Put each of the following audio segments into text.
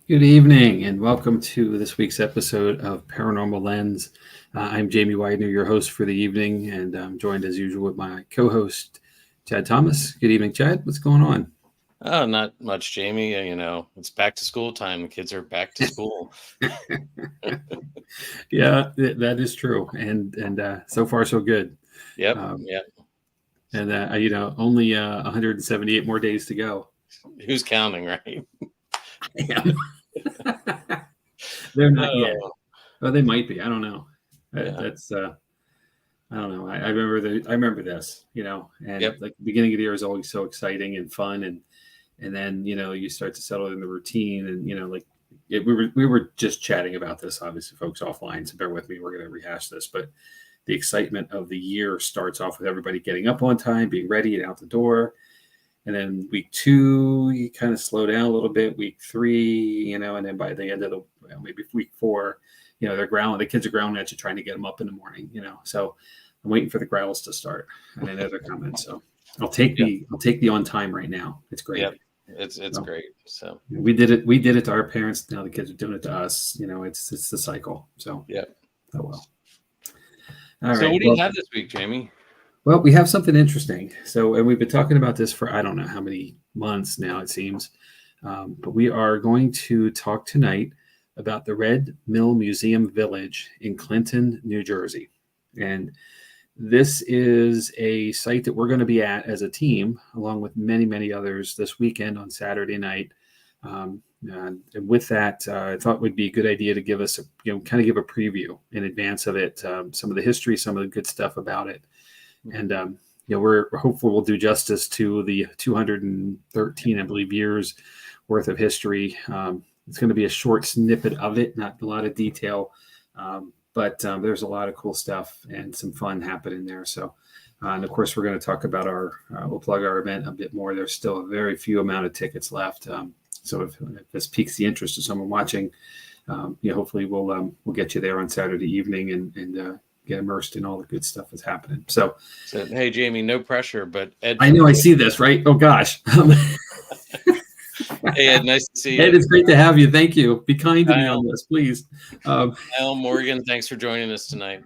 Good evening and welcome to this week's episode of Paranormal Lens. I'm Jamie Widener, your host for the evening, and I'm joined as usual with my co-host, Chad Thomas. Good evening, Chad. What's going on? Oh, not much, Jamie. It's back to school time. The kids are back to school. Yeah, that is true. And so far, so good. Yep. And, only 178 more days to go. Who's counting, right? They're not yet. Well, they might be. I don't know. That's I don't know. I remember this, and like the beginning of the year is always so exciting and fun, and then you start to settle in the routine, and we were just chatting about this, obviously, folks, offline. So bear with me. We're going to rehash this, but the excitement of the year starts off with everybody getting up on time, being ready and out the door. And then week 2, you kind of slow down a little bit. Week 3, and then by the end of maybe week 4, they're growling. The kids are growling at you, trying to get them up in the morning. So I'm waiting for the growls to start. And I know they're coming. So I'll take the on time right now. It's great. Yep. It's great. So we did it. We did it to our parents. Now the kids are doing it to us. It's the cycle. So yeah. Oh well. All right. What do you have this week, Jamie? Well, we have something interesting. And we've been talking about this for I don't know how many months now, it seems. But we are going to talk tonight about the Red Mill Museum Village in Clinton, New Jersey. And this is a site that we're going to be at as a team, along with many, many others this weekend on Saturday night. And with that, I thought it would be a good idea to give us kind of give a preview in advance of it, some of the history, some of the good stuff about it. And, we're hopeful we'll do justice to the 213, I believe, years worth of history. It's going to be a short snippet of it, not a lot of detail, but there's a lot of cool stuff and some fun happening there. So, and of course, we're going to talk about we'll plug our event a bit more. There's still a very few amount of tickets left. So if this piques the interest of someone watching, hopefully we'll get you there on Saturday evening and get immersed in all the good stuff that's happening. So hey, Jamie, no pressure, but Ed, I know I see this, right? Oh gosh. Hey, Ed, nice to see you. Ed, it's great to have you. Thank you. Be kind to me on this, please. Kyle Morgan, thanks for joining us tonight.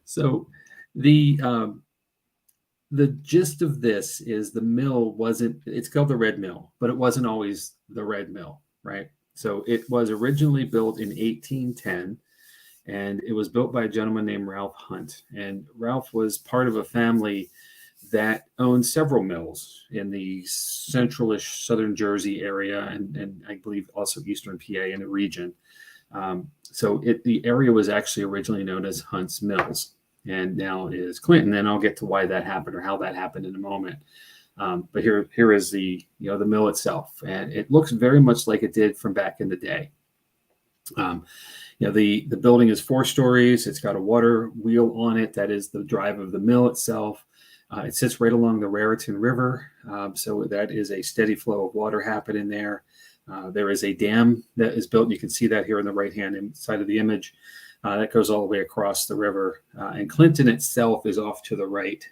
So the gist of this is the mill it's called the Red Mill, but it wasn't always the Red Mill, right? So it was originally built in 1810. And it was built by a gentleman named Ralph Hunt. And Ralph was part of a family that owned several mills in the central-ish southern Jersey area and I believe also eastern PA in the region. So the area was actually originally known as Hunt's Mills and now is Clinton. And I'll get to why that happened or how that happened in a moment. But here is the mill itself. And it looks very much like it did from back in the day. The building is 4 stories. It's got a water wheel on it. That is the drive of the mill itself. It sits right along the Raritan River. So that is a steady flow of water happening there. There is a dam that is built. You can see that here on the right-hand side of the image. That goes all the way across the river. And Clinton itself is off to the right.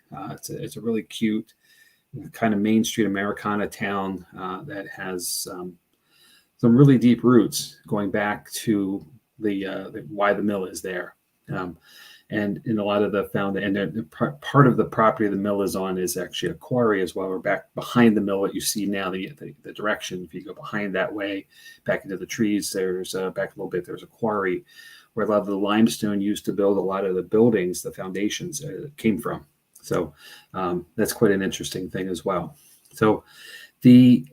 It's a really cute kind of Main Street Americana town that has some really deep roots going back to why the mill is there. And in a lot of part of the property the mill is on is actually a quarry as well. We're back behind the mill. What you see now, the direction, if you go behind that way, back into the trees, there's back a little bit, there's a quarry where a lot of the limestone used to build a lot of the buildings, the foundations came from. So that's quite an interesting thing as well. So the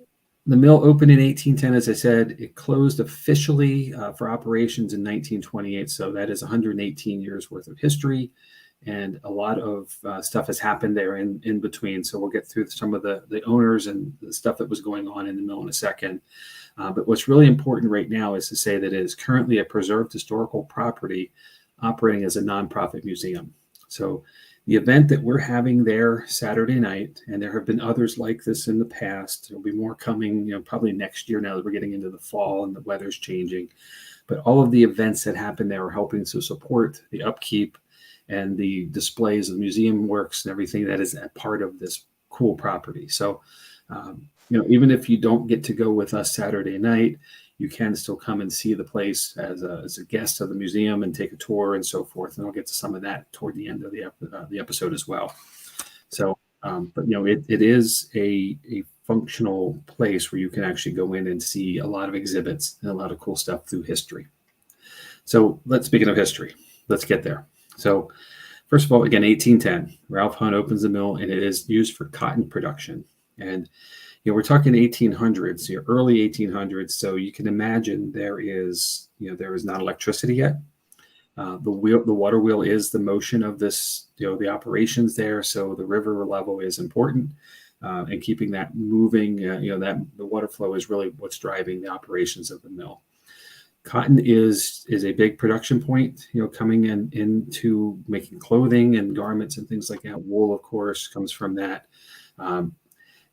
mill opened in 1810, as I said. It closed officially for operations in 1928. So that is 118 years worth of history. and a lot of stuff has happened there in between. So we'll get through some of the owners and the stuff that was going on in the mill in a second. But what's really important right now is to say that it is currently a preserved historical property operating as a nonprofit museum. So the event that we're having there Saturday night, and there have been others like this in the past, there'll be more coming, probably next year now that we're getting into the fall and the weather's changing. But all of the events that happen there are helping to support the upkeep and the displays of museum works and everything that is a part of this cool property. So, even if you don't get to go with us Saturday night, you can still come and see the place as a guest of the museum and take a tour and so forth. And I'll get to some of that toward the end of the episode as well. So, but it is a functional place where you can actually go in and see a lot of exhibits and a lot of cool stuff through history. So speaking of history, let's get there. So first of all, again, 1810, Ralph Hunt opens the mill, and it is used for cotton production. And we're talking 1800s, early 1800s. So you can imagine there is not electricity yet. The water wheel is the motion of this, the operations there. So the river level is important, and keeping that moving. That the water flow is really what's driving the operations of the mill. Cotton is a big production point, coming into making clothing and garments and things like that. Wool, of course, comes from that.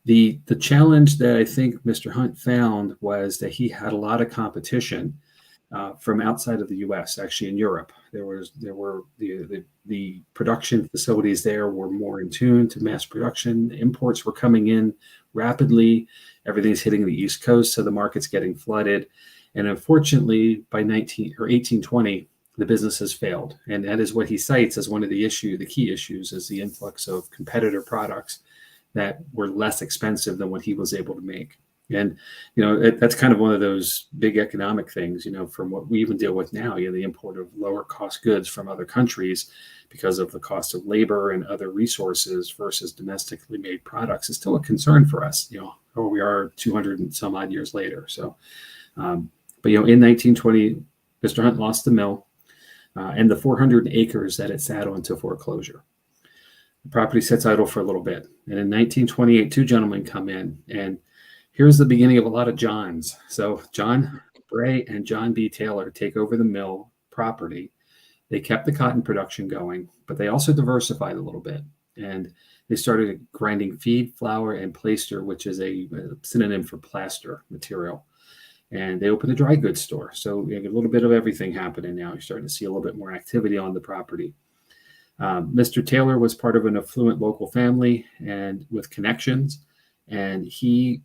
The challenge that I think Mr. Hunt found was that he had a lot of competition from outside of the U.S. Actually, in Europe, there were the production facilities there were more in tune to mass production. Imports were coming in rapidly. Everything's hitting the East Coast, so the market's getting flooded. And unfortunately, by 1820, the business has failed. And that is what he cites as one of the key issues is the influx of competitor products that were less expensive than what he was able to make. And, that's kind of one of those big economic things, from what we even deal with now, the import of lower cost goods from other countries because of the cost of labor and other resources versus domestically made products is still a concern for us, where we are 200 and some odd years later. So, but in 1920, Mr. Hunt lost the mill and the 400 acres that it sat on to foreclosure. The property sits idle for a little bit. And in 1928, two gentlemen come in, and here's the beginning of a lot of Johns. So John Bray and John B. Taylor take over the mill property. They kept the cotton production going, but they also diversified a little bit. And they started grinding feed, flour, and plaster, which is a synonym for plaster material. And they opened a dry goods store. So you have a little bit of everything happening now. You're starting to see a little bit more activity on the property. Mr. Taylor was part of an affluent local family and with connections, and he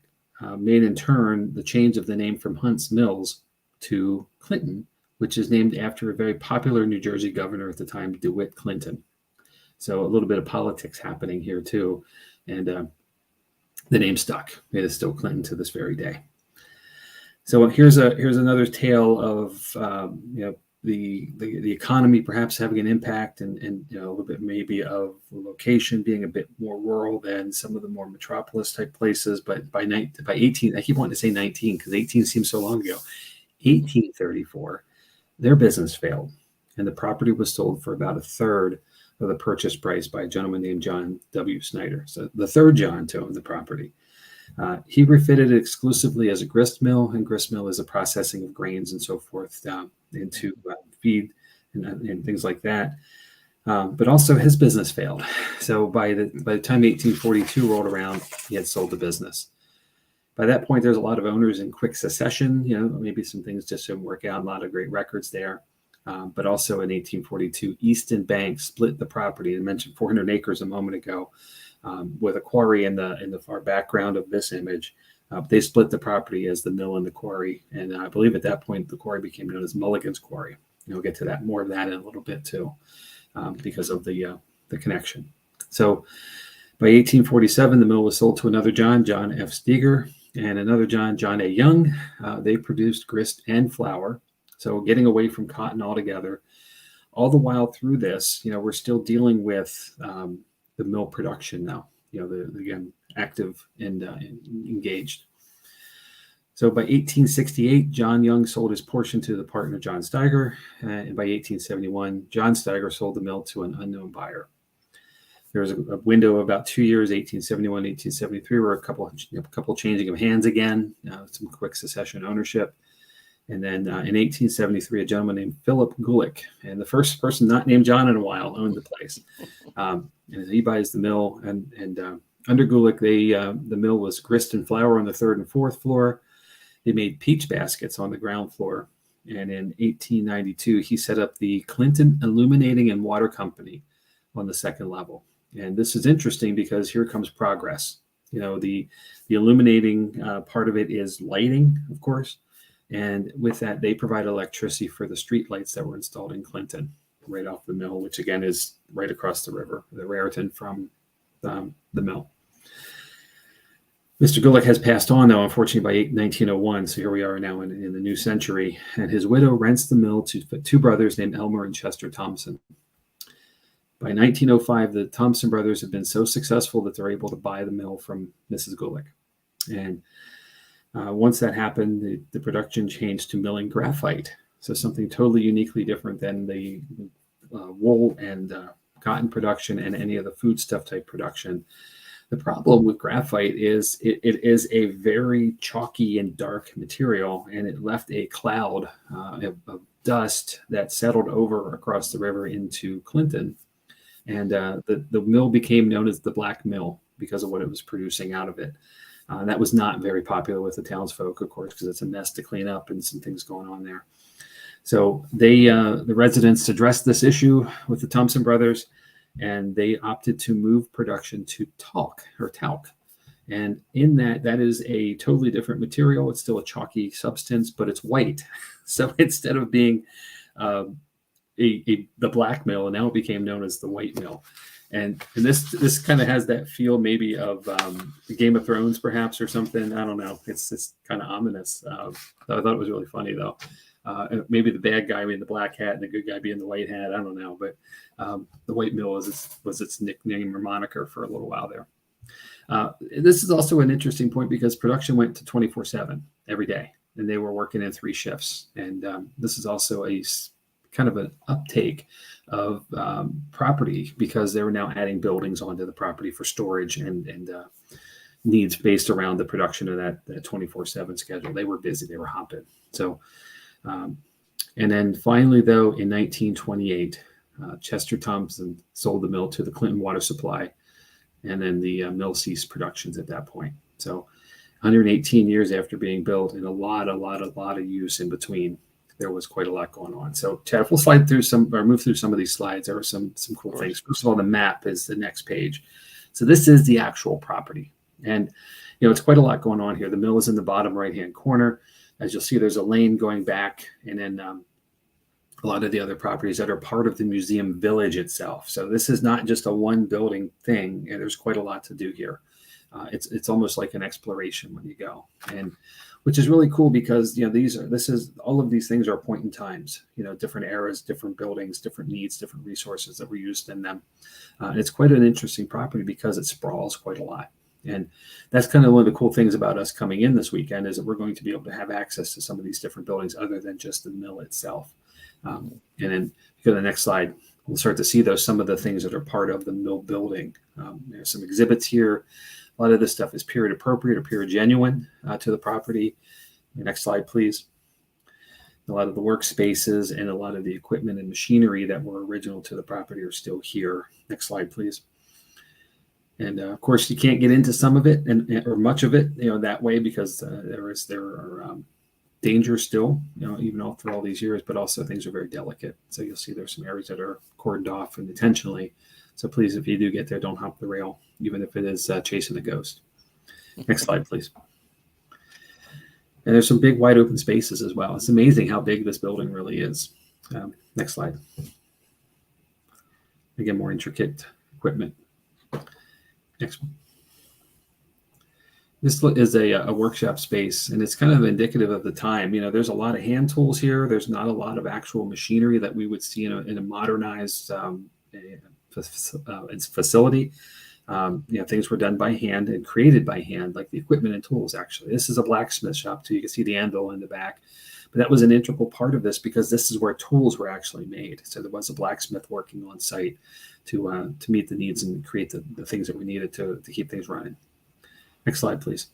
made in turn the change of the name from Hunt's Mills to Clinton, which is named after a very popular New Jersey governor at the time, DeWitt Clinton. So a little bit of politics happening here too, and the name stuck. It is still Clinton to this very day. So here's another tale of the economy perhaps having an impact, and a little bit maybe of the location being a bit more rural than some of the more metropolis type places. But by 18, I keep wanting to say 19 because 18 seems so long ago. 1834, their business failed, and the property was sold for about a third of the purchase price by a gentleman named John W. Snyder. So the third John to own the property. He refitted it exclusively as a grist mill, and grist mill is a processing of grains and so forth into feed and things like that. But also his business failed. So by the time 1842 rolled around, he had sold the business. By that point, there's a lot of owners in quick succession. Maybe some things just didn't work out. A lot of great records there. But also in 1842, Easton Bank split the property. I mentioned 400 acres a moment ago. With a quarry in the far background of this image. They split the property as the mill and the quarry. And I believe at that point, the quarry became known as Mulligan's Quarry. We'll get to more of that in a little bit too, because of the connection. So by 1847, the mill was sold to another John F. Steger, and another John A. Young. They produced grist and flour. So getting away from cotton altogether. All the while through this, we're still dealing with the mill production now, again, active and engaged. So by 1868, John Young sold his portion to the partner John Steiger, and by 1871, John Steiger sold the mill to an unknown buyer. There was a window of about 2 years, 1871, 1873, where a couple changing of hands again, some quick succession ownership. And then in 1873, a gentleman named Philip Gulick, and the first person not named John in a while, owned the place. And he buys the mill, and under Gulick, the mill was grist and flour on the third and fourth floor. They made peach baskets on the ground floor. And in 1892, he set up the Clinton Illuminating and Water Company on the second level. And this is interesting because here comes progress. The illuminating part of it is lighting, of course. And with that, they provide electricity for the street lights that were installed in Clinton, right off the mill, which again is right across the river, the Raritan from the mill. Mr. Gulick has passed on, though, unfortunately, by 1901. So here we are now in the new century. And his widow rents the mill to two brothers named Elmer and Chester Thompson. By 1905, the Thompson brothers have been so successful that they're able to buy the mill from Mrs. Gulick. And once that happened, the production changed to milling graphite. So something totally uniquely different than the wool and cotton production and any of the foodstuff type production. The problem with graphite is it is a very chalky and dark material, and it left a cloud of dust that settled over across the river into Clinton. And the mill became known as the Black Mill because of what it was producing out of it. That was not very popular with the townsfolk, of course, because it's a mess to clean up and some things going on there. So the residents addressed this issue with the Thompson brothers, and they opted to move production to talc. And in that is a totally different material. It's still a chalky substance, but it's white. So instead of being the black mill, and now it became known as the white mill. And this kind of has that feel maybe of Game of Thrones, perhaps, or something. I don't know. It's kind of ominous. I thought it was really funny, though. Maybe the bad guy being the black hat and the good guy being the white hat. I don't know. But the white mill was its nickname or moniker for a little while there. This is also an interesting point because production went to 24/7 every day, and they were working in 3 shifts. And this is also a kind of an uptake of property because they were now adding buildings onto the property for storage and needs based around the production of that 24/7 schedule. They were busy, they were hopping. So, and then finally, though, in 1928, Chester Thompson sold the mill to the Clinton Water Supply, and then the mill ceased productions at that point. So 118 years after being built, and a lot of use in between, there was quite a lot going on. So, Chad, if we'll move through some of these slides, there are some cool things. First of all, the map is the next page. So this is the actual property. And, it's quite a lot going on here. The mill is in the bottom right-hand corner. As you'll see, there's a lane going back, and then a lot of the other properties that are part of the museum village itself. So this is not just a one building thing. And there's quite a lot to do here. It's almost like an exploration when you go, and which is really cool because all of these things are point in times, different eras, different buildings, different needs, different resources that were used in them. It's quite an interesting property because it sprawls quite a lot. And that's kind of one of the cool things about us coming in this weekend is that we're going to be able to have access to some of these different buildings other than just the mill itself. And then if you go to the next slide, we'll start to see some of the things that are part of the mill building. There's some exhibits here. A lot of this stuff is period appropriate or period genuine to the property. Next slide, please. A lot of the workspaces and a lot of the equipment and machinery that were original to the property are still here. Next slide, please. And of course, you can't get into some of it or much of it, that way because there are dangers still, even all through all these years. But also things are very delicate. So you'll see there's some areas that are cordoned off and intentionally. So please, if you do get there, don't hop the rail, even if it is chasing a ghost. Next slide, please. And there's some big wide open spaces as well. It's amazing how big this building really is. Next slide. Again, more intricate equipment. Next one. This is a workshop space, and it's kind of indicative of the time. There's a lot of hand tools here. There's not a lot of actual machinery that we would see in a modernized facility. Things were done by hand and created by hand, like the equipment and tools. Actually, this is a blacksmith shop too. You can see the anvil in the back, but that was an integral part of this because this is where tools were actually made. So there was a blacksmith working on site to meet the needs and create the things that we needed to keep things running. Next slide, please.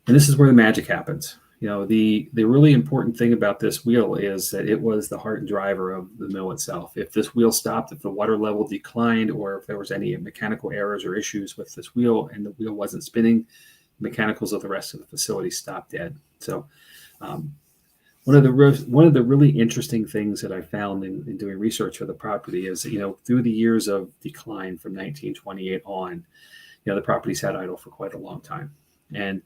And this is where the magic happens. The really important thing about this wheel is that it was the heart and driver of the mill itself. If this wheel stopped, if the water level declined, or if there was any mechanical errors or issues with this wheel and the wheel wasn't spinning, the mechanicals of the rest of the facility stopped dead. So one of the really interesting things that I found in doing research for the property is, through the years of decline from 1928 on, the property sat idle for quite a long time. And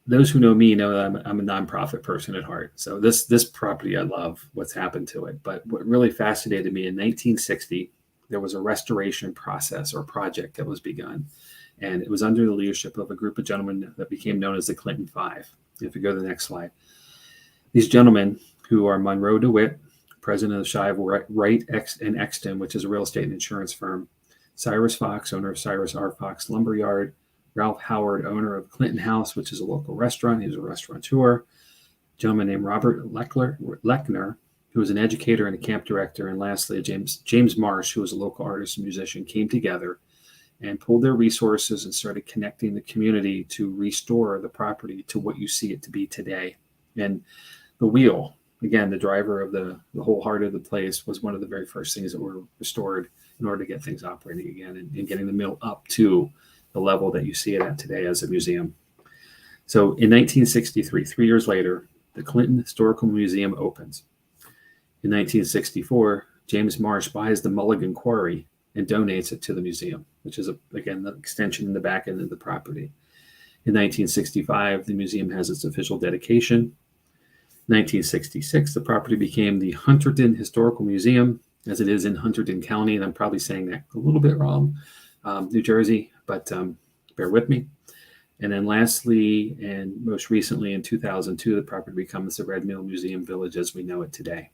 those who know me know that I'm a nonprofit person at heart. So this property, I love what's happened to it. But what really fascinated me, in 1960, there was a restoration process or project that was begun. And it was under the leadership of a group of gentlemen that became known as the Clinton Five. If you go to the next slide. These gentlemen, who are Monroe DeWitt, president of Shive Wright and Exton, which is a real estate and insurance firm, Cyrus Fox, owner of Cyrus R. Fox Lumberyard, Ralph Howard, owner of Clinton House, which is a local restaurant. He's a restaurateur. A gentleman named Robert Lechner, who was an educator and a camp director. And lastly, James Marsh, who was a local artist and musician, came together and pulled their resources and started connecting the community to restore the property to what you see it to be today. And the wheel, again, the driver of the whole heart of the place, was one of the very first things that were restored in order to get things operating again and getting the mill up to the level that you see it at today as a museum. So in 1963, 3 years later, the Clinton Historical Museum opens. In 1964, James Marsh buys the Mulligan Quarry and donates it to the museum, which is, again, the extension in the back end of the property. In 1965, the museum has its official dedication. 1966, the property became the Hunterdon Historical Museum, as it is in Hunterdon County, and I'm probably saying that a little bit wrong, New Jersey, but bear with me. And then lastly, and most recently in 2002, the property becomes the Red Mill Museum Village as we know it today.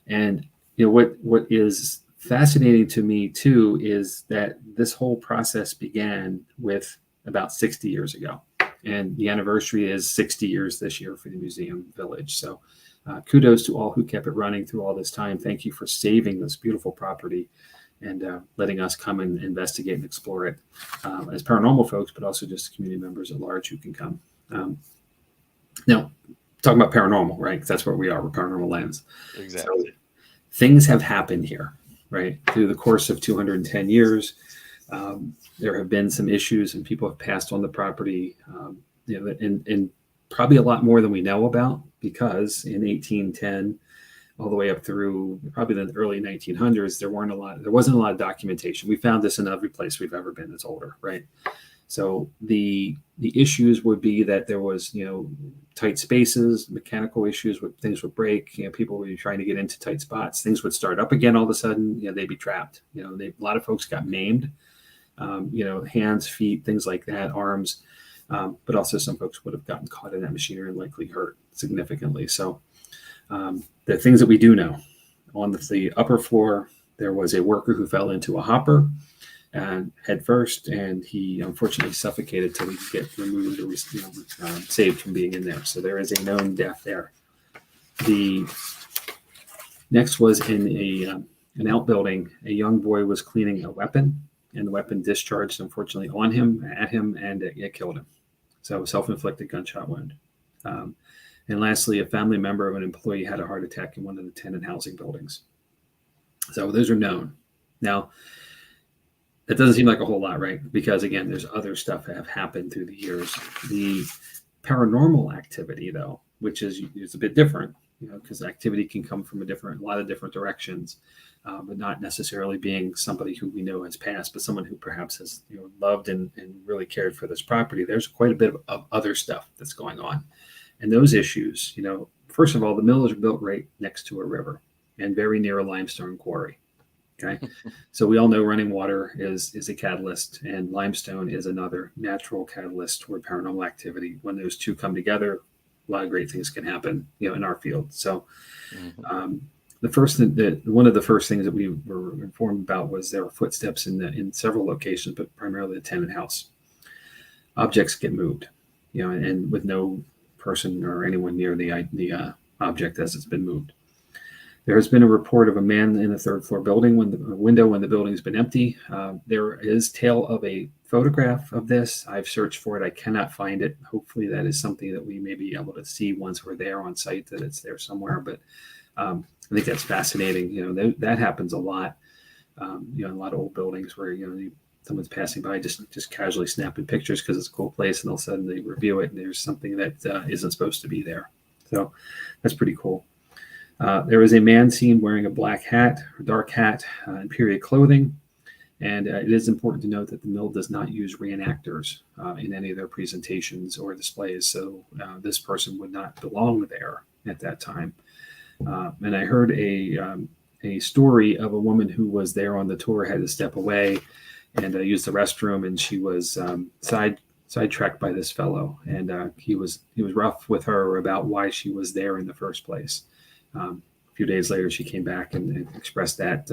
And what is fascinating to me too is that this whole process began with about 60 years ago. And the anniversary is 60 years this year for the museum village. So kudos to all who kept it running through all this time. Thank you for saving this beautiful property and letting us come and investigate and explore it as paranormal folks, but also just community members at large who can come. Now, talking about paranormal, right? Because that's what we are. We're Paranormal Lens. Exactly. So things have happened here, right? Through the course of 210 years, there have been some issues and people have passed on the property, and probably a lot more than we know about, because in 1810, all the way up through probably the early 1900s, there wasn't a lot of documentation. We found this in every place we've ever been that's older, right? So the issues would be that there was, tight spaces, mechanical issues, where things would break. People would be trying to get into tight spots. Things would start up again all of a sudden. They'd be trapped. A lot of folks got maimed. Hands, feet, things like that, arms. But also some folks would have gotten caught in that machinery and likely hurt significantly. So the things that we do know: on the upper floor, there was a worker who fell into a hopper and head first, and he unfortunately suffocated till he could get removed or saved from being in there. So there is a known death there. The next was in an outbuilding. A young boy was cleaning a weapon, and the weapon discharged, unfortunately, on him, at him, and it killed him. So self-inflicted gunshot wound. And lastly, a family member of an employee had a heart attack in one of the tenant housing buildings. So those are known. Now, that doesn't seem like a whole lot, right? Because again, there's other stuff that have happened through the years. The paranormal activity, though, which is a bit different, because activity can come from a lot of different directions, but not necessarily being somebody who we know has passed, but someone who perhaps has loved and really cared for this property. There's quite a bit of other stuff that's going on. And those issues, first of all, the mill is built right next to a river and very near a limestone quarry. Okay. So we all know running water is a catalyst, and limestone is another natural catalyst toward paranormal activity. When those two come together, a lot of great things can happen, in our field. So one of the first things that we were informed about was there were footsteps in several locations, but primarily the tenant house. Objects get moved, and with no person or anyone near the object as it's been moved. There has been a report of a man in the third floor building when the window when the building's been empty. There is tale of a photograph of this. I've searched for it. I cannot find it. Hopefully that is something that we may be able to see once we're there on site, that it's there somewhere. But I think that's fascinating. That happens a lot. In a lot of old buildings where, someone's passing by just casually snapping pictures because it's a cool place, and all of a sudden they review it and there's something that isn't supposed to be there. So that's pretty cool. There was a man seen wearing a black hat or dark hat and period clothing. And it is important to note that the mill does not use reenactors in any of their presentations or displays. So this person would not belong there at that time. And I heard a story of a woman who was there on the tour, had to step away and use the restroom, and she was sidetracked by this fellow. And he was rough with her about why she was there in the first place. A few days later, she came back and expressed that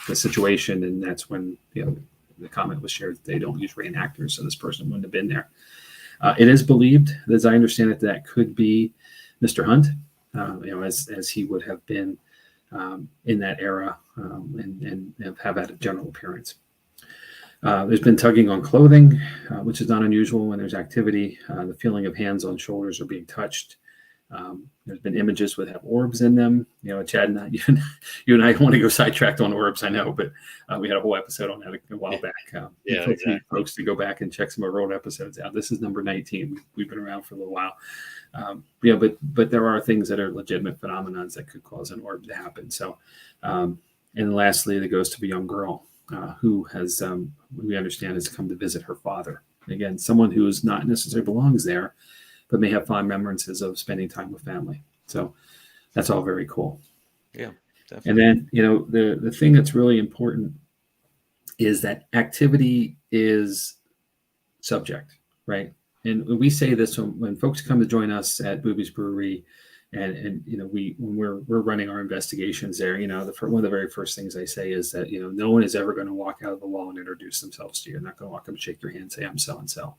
the situation, and that's when the comment was shared that they don't use reenactors, so this person wouldn't have been there. It is believed, as I understand it, that could be Mr. Hunt, as he would have been in that era and have had a general appearance. There's been tugging on clothing, which is not unusual when there's activity. The feeling of hands on shoulders or being touched. There's been images that have orbs in them. Chad and I, you and I want to go sidetracked on orbs, I know, but we had a whole episode on that a while back. Exactly. Folks to go back and check some of our old episodes out. This is number 19. We've been around for a little while. But there are things that are legitimate phenomenons that could cause an orb to happen. So, and lastly, the ghost of a young girl who has, we understand, has come to visit her father. Again, someone who is not necessarily belongs there, but may have fond remembrances of spending time with family. So that's all very cool. Yeah, definitely. And then, the thing that's really important is that activity is subject, right? And we say this when folks come to join us at Booby's Brewery, and when we're running our investigations there, one of the very first things I say is that no one is ever going to walk out of the wall and introduce themselves to you. You're not going to walk up and shake your hand and say, "I'm so and so."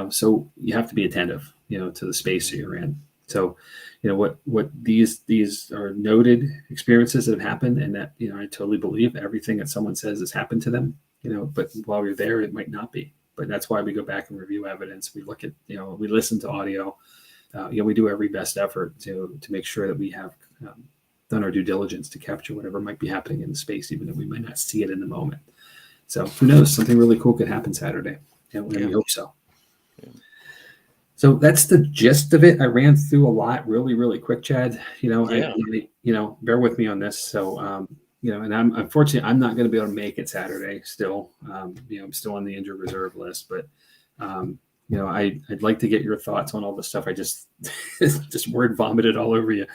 So you have to be attentive, to the space that you're in. So, what these are noted experiences that have happened, and that, I totally believe everything that someone says has happened to them, but while you're there, it might not be. But that's why we go back and review evidence. We look at, we listen to audio, we do every best effort to make sure that we have done our due diligence to capture whatever might be happening in the space, even though we might not see it in the moment. So who knows, something really cool could happen Saturday. And we hope so. Yeah. So that's the gist of it. I ran through a lot really, really quick, Chad. Bear with me on this. So, and I'm unfortunately, I'm not going to be able to make it Saturday still. I'm still on the injured reserve list, but, I'd like to get your thoughts on all the stuff I just word vomited all over you.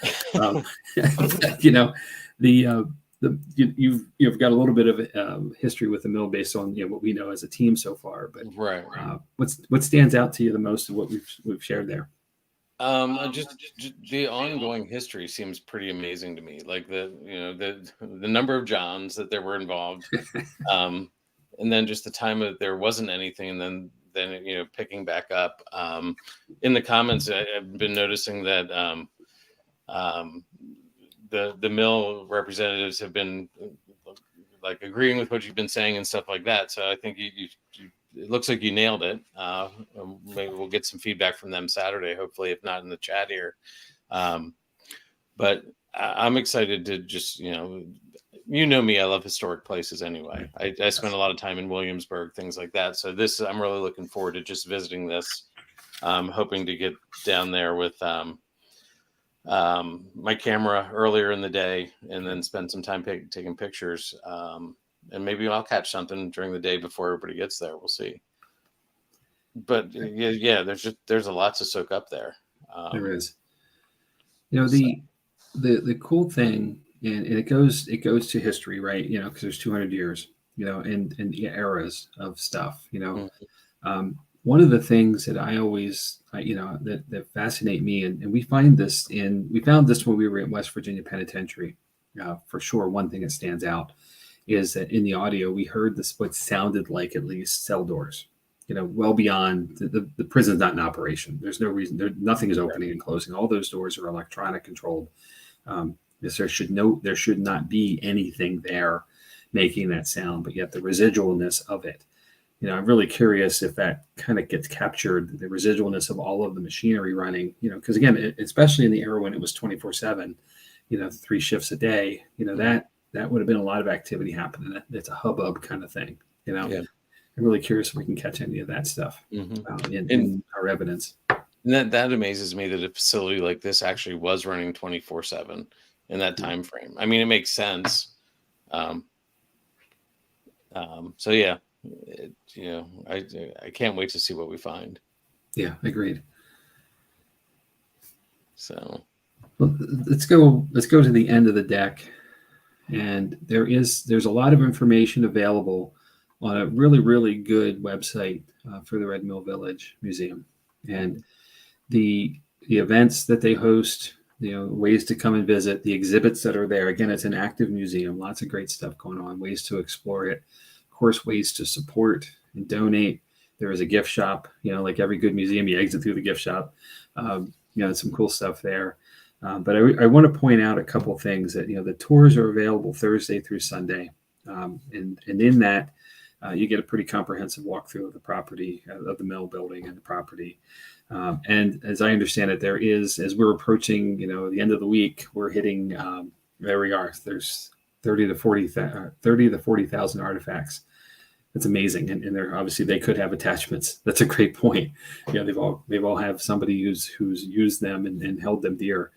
You've got a little bit of history with the mill based on what we know as a team so far, but right. What stands out to you the most of what we've shared there? Just the ongoing history seems pretty amazing to me. Like the number of Johns that there were involved, and then just the time that there wasn't anything, and then picking back up. In the comments, I've been noticing that the mill representatives have been like agreeing with what you've been saying and stuff like that. So I think you it looks like you nailed it. Maybe we'll get some feedback from them Saturday, hopefully, if not in the chat here. But I'm excited to just, me, I love historic places anyway. I spent a lot of time in Williamsburg, things like that. So I'm really looking forward to just visiting this. Hoping to get down there with my camera earlier in the day and then spend some time taking pictures. And maybe I'll catch something during the day before everybody gets there. We'll see. But there's a lot to soak up there. There is. The cool thing, and it goes to history, right? Because there's 200 years, and eras of stuff. One of the things that I always, that fascinate me, and we found this when we were in West Virginia Penitentiary. for sure, one thing that stands out is that in the audio, we heard this what sounded like at least cell doors. Well beyond the prison's not in operation. There's no reason. Nothing is opening and closing. All those doors are electronic controlled. There should not be anything there making that sound, but yet the residualness of it. I'm really curious if that kind of gets captured, the residualness of all of the machinery running. Because again, especially in the era when it was 24/7, 3 shifts a day. That would have been a lot of activity happening. It's a hubbub kind of thing. Yeah. I'm really curious if we can catch any of that stuff in our evidence. And that amazes me that a facility like this actually was running 24/7 in that time frame. I mean, it makes sense. So yeah, I can't wait to see what we find. Yeah, agreed. So let's go to the end of the deck, and there's a lot of information available on a really, really good website for the Red Mill Village Museum, and the events that they host, ways to come and visit, the exhibits that are there. Again, it's an active museum, lots of great stuff going on, ways to explore it, of course, ways to support and donate. There is a gift shop, like every good museum, you exit through the gift shop. Some cool stuff there. But I want to point out a couple things that, the tours are available Thursday through Sunday. And in that, you get a pretty comprehensive walkthrough of the property, of the mill building and the property. And as I understand it, there is, as we're approaching, the end of the week, we're hitting, there we are. There's 30 to 40,000 artifacts. That's amazing. And they're obviously, they could have attachments. That's a great point. They've all have somebody who's used them and held them dear.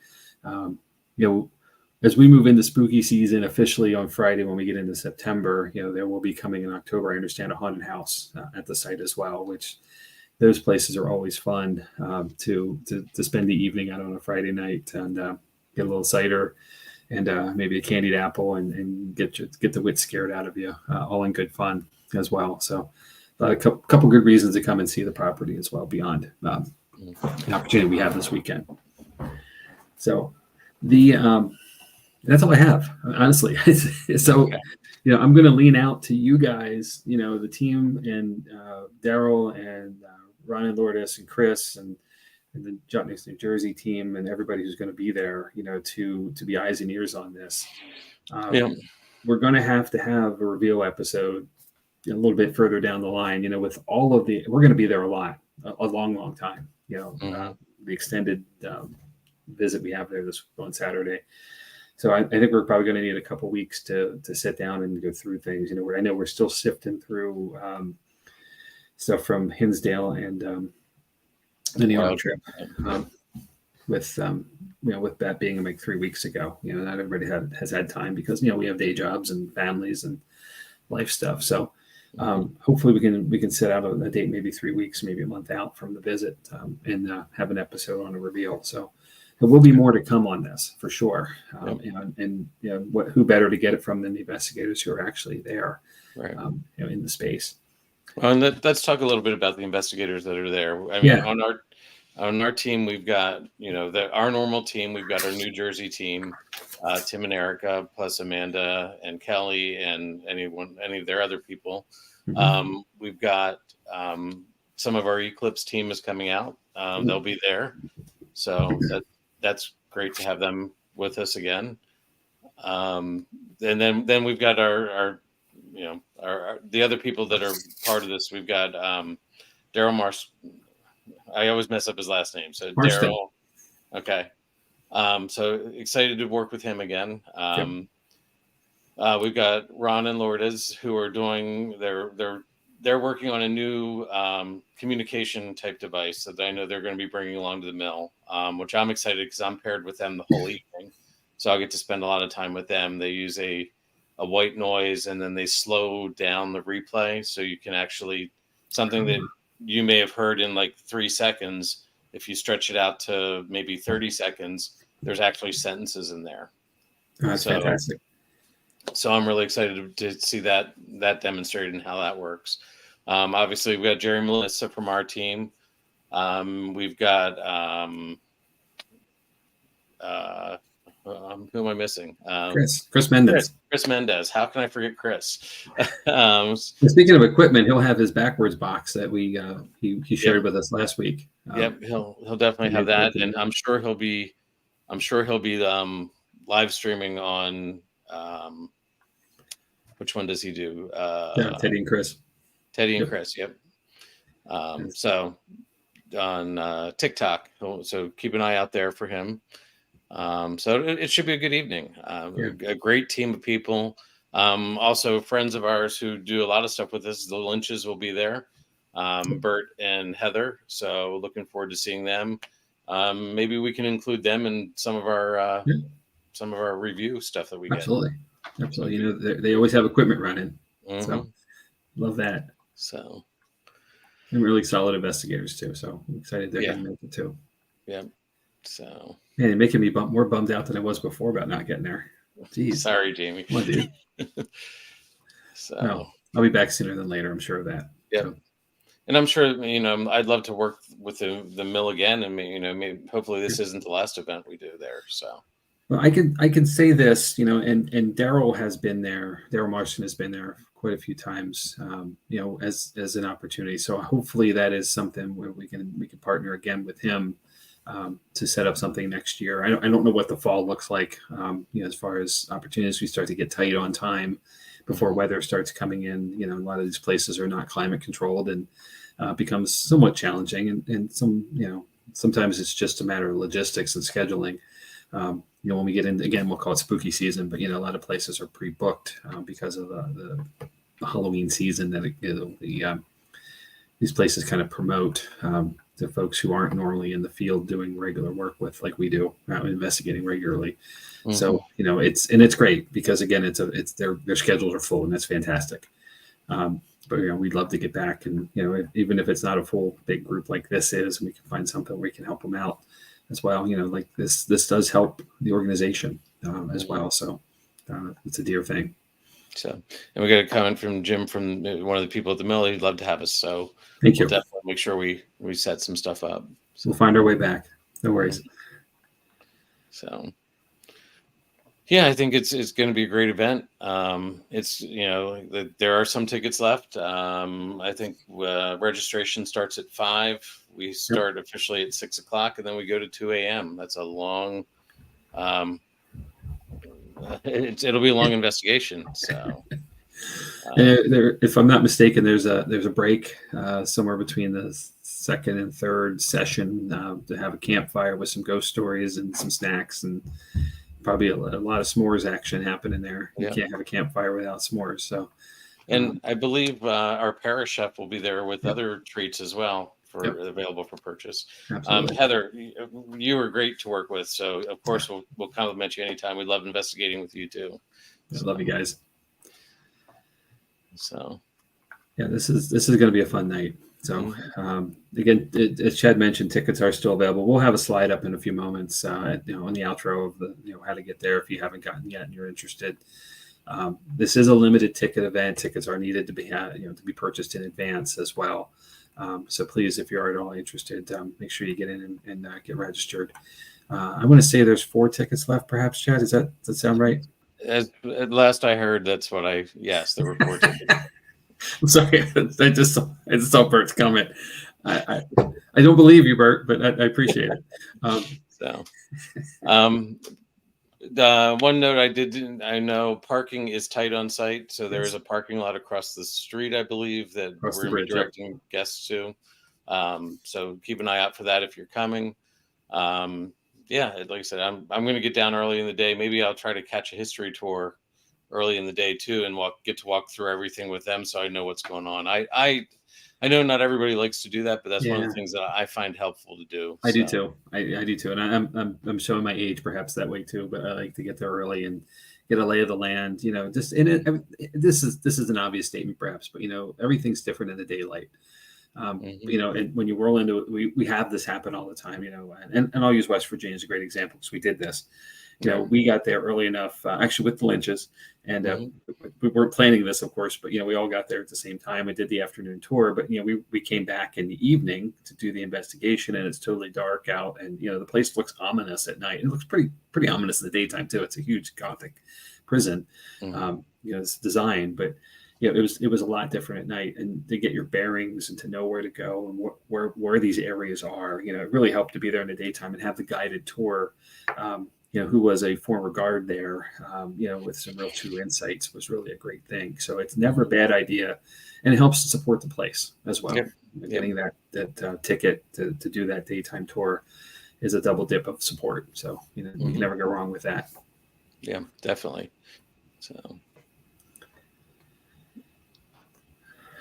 As we move into spooky season officially on Friday, when we get into September, there will be coming in October, I understand, a haunted house at the site as well, which those places are always fun to spend the evening out on a Friday night and get a little cider and maybe a candied apple and get the wits scared out of you, all in good fun as well. So a couple good reasons to come and see the property as well beyond the opportunity we have this weekend. So that's all I have, honestly. So, okay. I'm going to lean out to you guys, the team and Daryl and Ron and Lourdes and Chris and the Jott-Nyx New Jersey team and everybody who's going to be there, to be eyes and ears on this. We're going to have a reveal episode a little bit further down the line, with all of we're going to be there a long time, the extended visit we have there this on Saturday. So I think we're probably going to need a couple weeks to sit down and go through things. I know we're still sifting through stuff from Hinsdale and the Arnold trip, with that being like 3 weeks ago. Not everybody has had time because we have day jobs and families and life stuff. So hopefully we can set out a date, maybe 3 weeks, maybe a month out from the visit, and have an episode on a reveal. So there will be more to come on this for sure. Who better to get it from than the investigators who are actually there, right. In the space. Well, and let's talk a little bit about the investigators that are there. I mean, on our team, we've got, our normal team, we've got our New Jersey team, Tim and Erica, plus Amanda and Kelly and any of their other people. Mm-hmm. We've got some of our Eclipse team is coming out. They'll be there. So that's great to have them with us again. And then we've got our the other people that are part of this. We've got Daryl Mars. I always mess up his last name. So Daryl. Okay. So excited to work with him again. We've got Ron and Lourdes who are doing they're working on a new communication type device that I know they're going to be bringing along to the mill, which I'm excited because I'm paired with them the whole evening. So I'll get to spend a lot of time with them. They use a white noise and then they slow down the replay. So you can actually, something that you may have heard in like 3 seconds, if you stretch it out to maybe 30 seconds, there's actually sentences in there. Oh, that's fantastic. So I'm really excited to see that demonstrated and how that works. Obviously, we've got Jerry and Melissa from our team. We've got who am I missing? Chris Mendez. Chris Mendez. How can I forget Chris? Speaking of equipment, he'll have his backwards box that he shared with us last week. Yep, he'll definitely have that, and I'm sure he'll be live streaming on which one does he do? Teddy and Chris. Teddy and Chris. Yep. So on TikTok, so keep an eye out there for him. So it should be a good evening. A great team of people. Also friends of ours who do a lot of stuff with us. The Lynches will be there. Bert and Heather. So looking forward to seeing them. Maybe we can include them in some of our review stuff that we get. Absolutely. They always have equipment running. So love that. So and really solid investigators too. So I'm excited they're going to make it too. Yeah. So man, you're making me more bummed out than I was before about not getting there. Jeez. Sorry, Jamie. Come on, dude. So no, I'll be back sooner than later. I'm sure of that. Yeah. So. And I'm sure, I'd love to work with the mill again. And, maybe hopefully this isn't the last event we do there. So. Well, I can say this, and Daryl has been there. Daryl Marston has been there quite a few times, as an opportunity. So hopefully that is something where we can partner again with him to set up something next year. I don't know what the fall looks like, as far as opportunities. We start to get tight on time before weather starts coming in. A lot of these places are not climate controlled and becomes somewhat challenging. And sometimes it's just a matter of logistics and scheduling. When we get in, again, we'll call it spooky season, but, a lot of places are pre-booked because of the Halloween season that these places kind of promote to folks who aren't normally in the field doing regular work with, like we do, investigating regularly. Mm-hmm. So, it's great because, again, it's their schedules are full and that's fantastic. But, we'd love to get back and, even if it's not a full big group like this is, and we can find something where we can help them out as well. Like this does help the organization as well. So it's a dear thing. So, and we got a comment from Jim from one of the people at the mill. He'd love to have us. So thank you. We'll definitely make sure we set some stuff up. So we'll find our way back. No worries. So yeah, I think it's going to be a great event. It's, there are some tickets left. I think registration starts at 5. We start officially at 6 o'clock and then we go to 2 a.m. That's a long, it'll be a long investigation. So, if I'm not mistaken, there's a break somewhere between the second and third session to have a campfire with some ghost stories and some snacks and probably a lot of s'mores action happening there. You can't have a campfire without s'mores. So, and I believe our parish chef will be there with other treats as well. Available for purchase. Heather, you were great to work with. So of course we'll compliment you anytime. We love investigating with you too. I love you guys. So this is going to be a fun night. So again, as Chad mentioned, tickets are still available. We'll have a slide up in a few moments, on the outro of the how to get there if you haven't gotten yet and you're interested. This is a limited ticket event. Tickets are needed to be purchased in advance as well. So please, if you're at all interested, make sure you get in and get registered. I want to say there's 4 tickets left, perhaps, Chad. Does that sound right? At last I heard, that's what yes, there were 4 tickets. I'm sorry, I just saw Bert's comment. I don't believe you, Bert, but I appreciate it. One note I know parking is tight on site, so there is a parking lot across the street, I believe, that we're redirecting guests to. So keep an eye out for that if you're coming. Like I said, I'm going to get down early in the day. Maybe I'll try to catch a history tour early in the day too, and get to walk through everything with them, so I know what's going on. I know not everybody likes to do that, but that's one of the things that I find helpful to do. I do too. I do too, and I'm showing my age perhaps that way too. But I like to get there early and get a lay of the land. Just in it. This is an obvious statement perhaps, but everything's different in the daylight. And when you roll into it, we have this happen all the time. And I'll use West Virginia as a great example because we did this. We got there early enough, actually with the Lynches, and Mhm. we weren't planning this, of course, but we all got there at the same time and did the afternoon tour. But we came back in the evening to do the investigation, and it's totally dark out, and the place looks ominous at night. It looks pretty ominous in the daytime too. It's a huge Gothic prison, Mhm. it's design, but it was a lot different at night, and to get your bearings and to know where to go and where these areas are. It really helped to be there in the daytime and have the guided tour. Who was a former guard there, with some real true insights, was really a great thing. So it's never a bad idea, and it helps to support the place as well. Yep. Getting that ticket to do that daytime tour is a double dip of support. So you can never go wrong with that. Yeah, definitely. So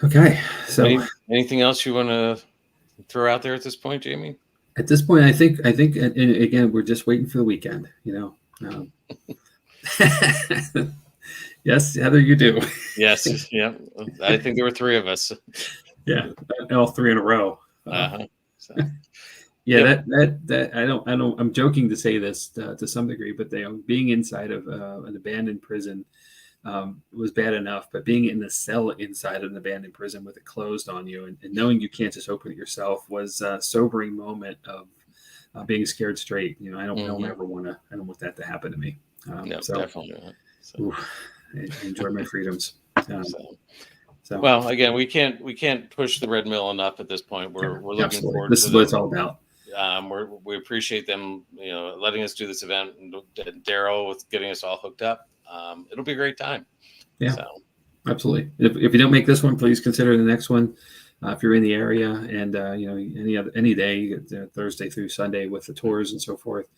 okay. So anything else you want to throw out there at this point, Jamie? At this point, I think, and again, we're just waiting for the weekend. Yes, Heather, you do. Yes, yeah. I think there were 3 of us. Yeah, all 3 in a row. So. Yeah, that I don't. I'm joking to say this to some degree, but being inside of an abandoned prison was bad enough, but being in the cell inside of an abandoned prison with it closed on you, and knowing you can't just open it yourself, was a sobering moment of being scared straight. I don't ever want to. I don't want that to happen to me. No, so, definitely not. So. I enjoy my freedoms. So well, again, we can't push the Red Mill enough at this point. We're looking forward. This is what it's all about. We appreciate them, letting us do this event, and Daryl with getting us all hooked up. It'll be a great time. Yeah, so. Absolutely. If you don't make this one, please consider the next one. If you're in the area, and any day, Thursday through Sunday with the tours and so forth.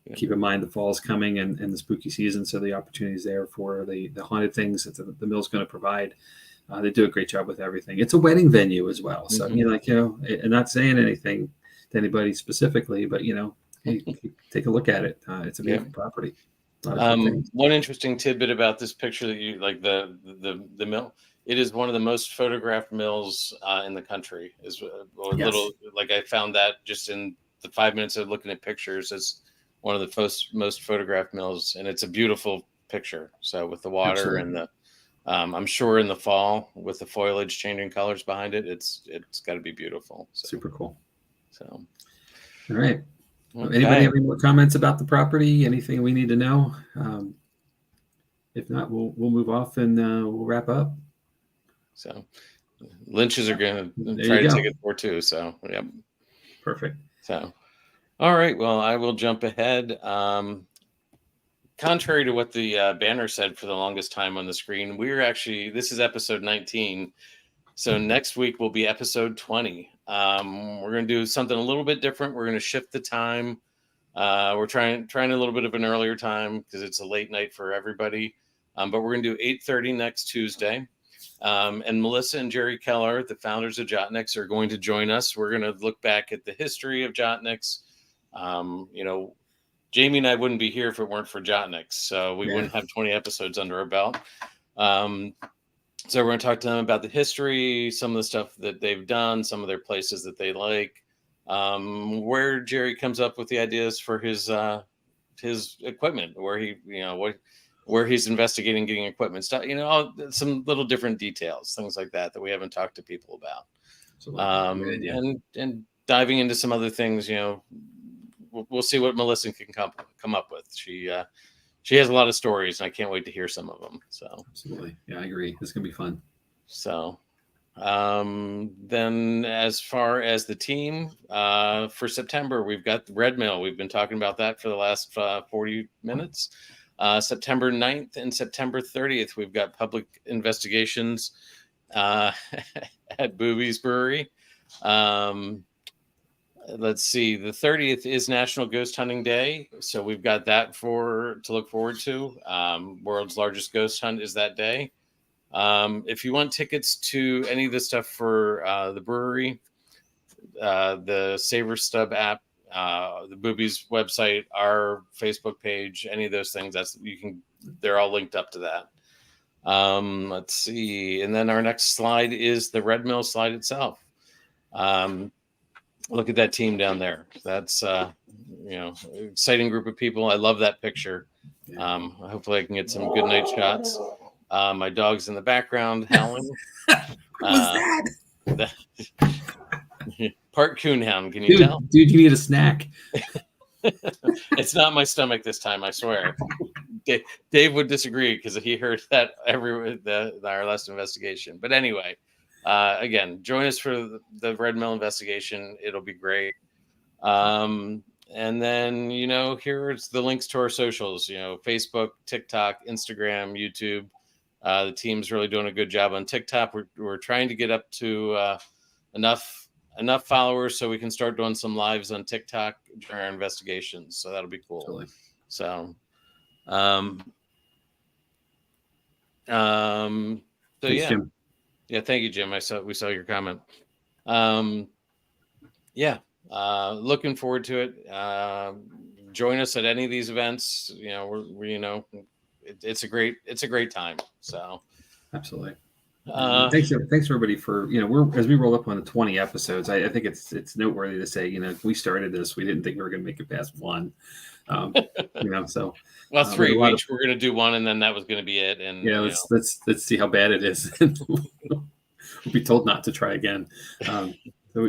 Yeah. Keep in mind the fall's coming and the spooky season, so the opportunities there for the haunted things that the mill's going to provide. They do a great job with everything. It's a wedding venue as well, so and not saying anything to anybody specifically, but hey, take a look at it. It's a beautiful property. One interesting tidbit about this picture that you like, the mill. It is one of the most photographed mills in the country. Is little like I found that just in the 5 minutes of looking at pictures. It's one of the most photographed mills, and it's a beautiful picture. So with the water and the, I'm sure in the fall with the foliage changing colors behind it, it's got to be beautiful. So. Super cool. So, all right. Okay. Anybody have any more comments about the property? Anything we need to know? If not, we'll move off and we'll wrap up. So, Lynches are going to try to take it for too. So, yep. Perfect. So. All right. Well, I will jump ahead. Contrary to what the banner said for the longest time on the screen, this is episode 19. So next week will be episode 20. We're going to do something a little bit different. We're going to shift the time. We're trying a little bit of an earlier time because it's a late night for everybody. But we're going to do 8:30 next Tuesday. And Melissa and Jerry Keller, the founders of Jott-Nyx, are going to join us. We're going to look back at the history of Jott-Nyx. Jamie and I wouldn't be here if it weren't for Jott-Nyx, so we wouldn't have 20 episodes under our belt. So we're going to talk to them about the history, some of the stuff that they've done, some of their places that they like, where Jerry comes up with the ideas for his equipment, where he, where he's investigating getting equipment stuff, some little different details, things like that we haven't talked to people about. And diving into some other things, we'll see what Melissa can come up with. She has a lot of stories, and I can't wait to hear some of them. So absolutely, yeah, I agree. It's gonna be fun. So, then as far as the team for September, we've got the Red Mill. We've been talking about that for the last 40 minutes. September 9th and September 30th, we've got public investigations at Booby's Brewery. Let's see. The 30th is National Ghost Hunting Day, so we've got that to look forward to. World's largest ghost hunt is that day. If you want tickets to any of the stuff for the brewery, the Saver Stub app, the Boobies website, our Facebook page, any of those things, they're all linked up to that. Let's see. And then our next slide is the Red Mill slide itself. Look at that team down there. That's exciting group of people. I love that picture. Hopefully I can get some good night shots. My dog's in the background howling. What was that? Part coonhound, can you tell? Dude, you need a snack. It's not my stomach this time, I swear. Dave would disagree because he heard that our last investigation. But anyway, again, join us for the Red Mill investigation. It'll be great. And then, here's the links to our socials, Facebook, TikTok, Instagram, YouTube. The team's really doing a good job on TikTok. We're trying to get up to enough followers so we can start doing some lives on TikTok during our investigations. So that'll be cool. Totally. So, Thanks, Jim. Yeah. Thank you, Jim. We saw your comment. Looking forward to it. Join us at any of these events. It's a great time. So absolutely. Thanks everybody for as we roll up on the 20 episodes. I think it's noteworthy to say if we started this, we didn't think we were going to make it past one. So well, 3 weeks we're going to do one, and then that was going to be it. And let's see how bad it is. We'll be told not to try again. So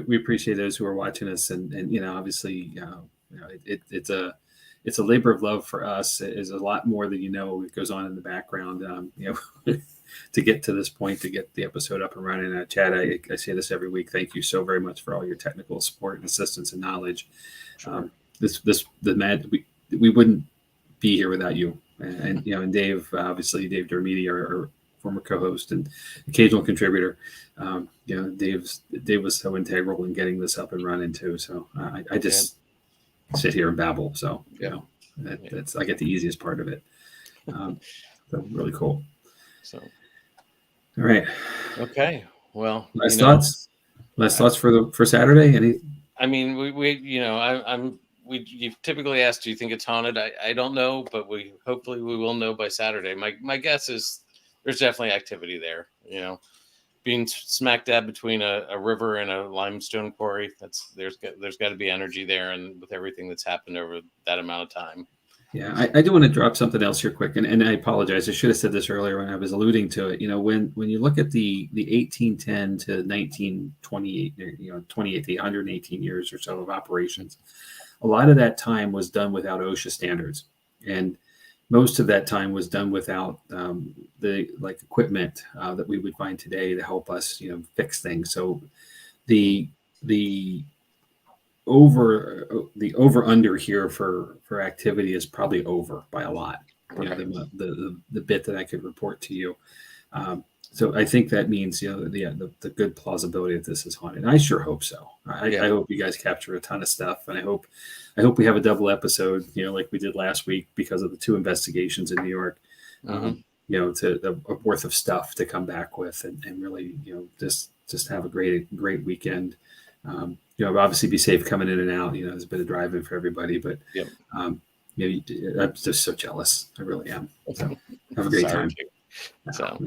we appreciate those who are watching us, and obviously it's a labor of love for us. It is a lot more than it goes on in the background. To get to this point, to get the episode up and running. Chad, I say this every week. Thank you so very much for all your technical support and assistance and knowledge. Sure. We wouldn't be here without you. And Dave, obviously Dave Dermidi, our former co-host and occasional contributor. Dave was so integral in getting this up and running too. So I just sit here and babble. So that's I get the easiest part of it. So really cool. So, all right. Okay. Well, last thoughts for Saturday. You've typically asked, do you think it's haunted? I don't know, but hopefully we will know by Saturday. My guess is there's definitely activity there. Being smack dab between a river and a limestone quarry, there's got to be energy there, and with everything that's happened over that amount of time. Yeah, I do want to drop something else here quick, and I apologize. I should have said this earlier when I was alluding to it. When you look at the 1810 to 1928, 28, the 118 years or so of operations, a lot of that time was done without OSHA standards, and most of that time was done without the equipment that we would find today to help us, fix things. So the over under here for activity is probably over by a lot. The bit that I could report to you. So I think that means the good plausibility that this is haunted. And I sure hope so. I hope you guys capture a ton of stuff, and I hope we have a double episode, like we did last week because of the 2 investigations in New York. To a worth of stuff to come back with and really just have a great weekend. Obviously be safe coming in and out. There's a bit of driving for everybody, but I'm just so jealous. I really am. So have a great time. So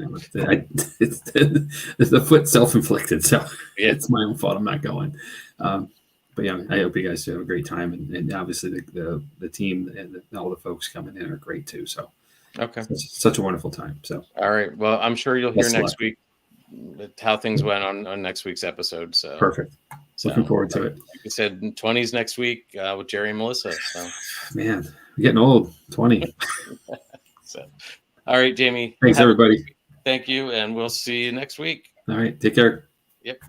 it's the foot self-inflicted. So it's my own fault. I'm not going. But I hope you guys have a great time, and obviously the team and all the folks coming in are great too. So it's such a wonderful time. So all right. Well, I'm sure you'll hear next week how things went on next week's episode. So perfect. Looking forward to it. Like you said, 20s next week with Jerry and Melissa. So man, we're getting old. 20. So all right, Jamie. Thanks everybody. Thank you, and we'll see you next week. All right, take care. Yep.